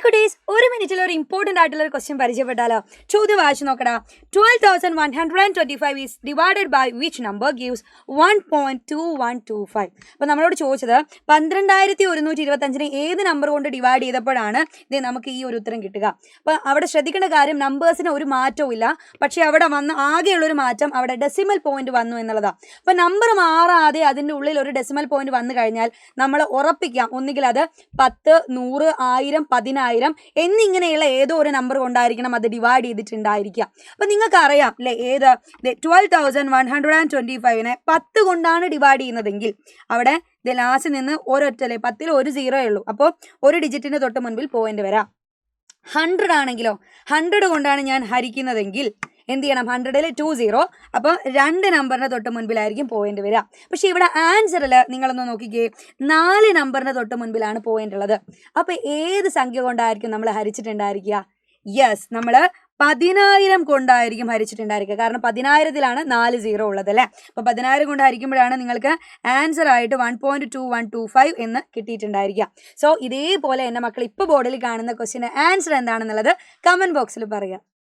കുട്ടീസ്, ഒരു മിനിറ്റിൽ ഒരു ഇമ്പോർട്ടൻ്റ് ആയിട്ടുള്ള ഒരു ക്വസ്റ്റ്യൻ പരിചയപ്പെട്ടാലോ? ചോദ്യം വായിച്ചു നോക്കടാ. 12,125 is divided by which number gives 1.2125? അപ്പോൾ നമ്മളോട് ചോദിച്ചത് 12,125 ഏത് നമ്പർ കൊണ്ട് ഡിവൈഡ് ചെയ്തപ്പോഴാണ് ഇത് നമുക്ക് ഈ ഒരു ഉത്തരം കിട്ടുക. അപ്പോൾ അവിടെ ശ്രദ്ധിക്കേണ്ട കാര്യം, നമ്പേഴ്സിന് ഒരു മാറ്റവും ഇല്ല, പക്ഷേ അവിടെ വന്ന ആകെയുള്ളൊരു മാറ്റം അവിടെ ഡെസിമൽ പോയിന്റ് വന്നു എന്നുള്ളതാണ്. അപ്പോൾ നമ്പർ മാറാതെ അതിൻ്റെ ഉള്ളിൽ ഒരു ഡെസിമൽ പോയിന്റ് വന്നു കഴിഞ്ഞാൽ നമ്മൾ ഉറപ്പിക്കാം, ഒന്നുകിൽ അത് 10, 100, 1000, 10,000 എന്നിങ്ങനെയുള്ള ഏതോ ഒരു നമ്പർ കൊണ്ടായിരിക്കണം അത് ഡിവൈഡ് ചെയ്തിട്ടുണ്ടായിരിക്കുക. അപ്പം നിങ്ങൾക്ക് അറിയാം അല്ലേ, ഏത് 12,125 10 കൊണ്ടാണ് ഡിവൈഡ് ചെയ്യുന്നതെങ്കിൽ അവിടെ ലാസ്റ്റ് നിന്ന് ഒരൊറ്റല്ലേ, 10ൽ ഒരു 0 ഉള്ളൂ, അപ്പോൾ ഒരു ഡിജിറ്റിൻ്റെ തൊട്ട് മുൻപിൽ പോയിന്റ് വരാം. 100 ആണെങ്കിലോ, 100 കൊണ്ടാണ് ഞാൻ ഹരിക്കുന്നതെങ്കിൽ എന്ത് ചെയ്യണം, 100ൽ 20, അപ്പോൾ 2 നമ്പറിൻ്റെ തൊട്ട് മുൻപിലായിരിക്കും പോയിന്റ് വരിക. പക്ഷേ ഇവിടെ ആൻസറിൽ നിങ്ങളൊന്ന് നോക്കിക്കേ, 4 നമ്പറിൻ്റെ തൊട്ട് മുൻപിലാണ് പോയിന്റ് ഉള്ളത്. അപ്പോൾ ഏത് സംഖ്യ കൊണ്ടായിരിക്കും നമ്മൾ ഹരിച്ചിട്ടുണ്ടായിരിക്കുക? യെസ്, നമ്മൾ 10,000 കൊണ്ടായിരിക്കും ഹരിച്ചിട്ടുണ്ടായിരിക്കുക. കാരണം 10,000ലാണ് 4 0 ഉള്ളത് അല്ലേ. അപ്പോൾ 10,000 കൊണ്ട് ഹരിക്കുമ്പോഴാണ് നിങ്ങൾക്ക് ആൻസർ ആയിട്ട് 1.2125 എന്ന് കിട്ടിയിട്ടുണ്ടായിരിക്കുക. സോ ഇതേപോലെ എൻ്റെ മക്കൾ ഇപ്പോൾ ബോർഡിൽ കാണുന്ന ക്വസ്റ്റ്യന് ആൻസർ എന്താണെന്നുള്ളത് കമൻറ്റ് ബോക്സിൽ പറയുക.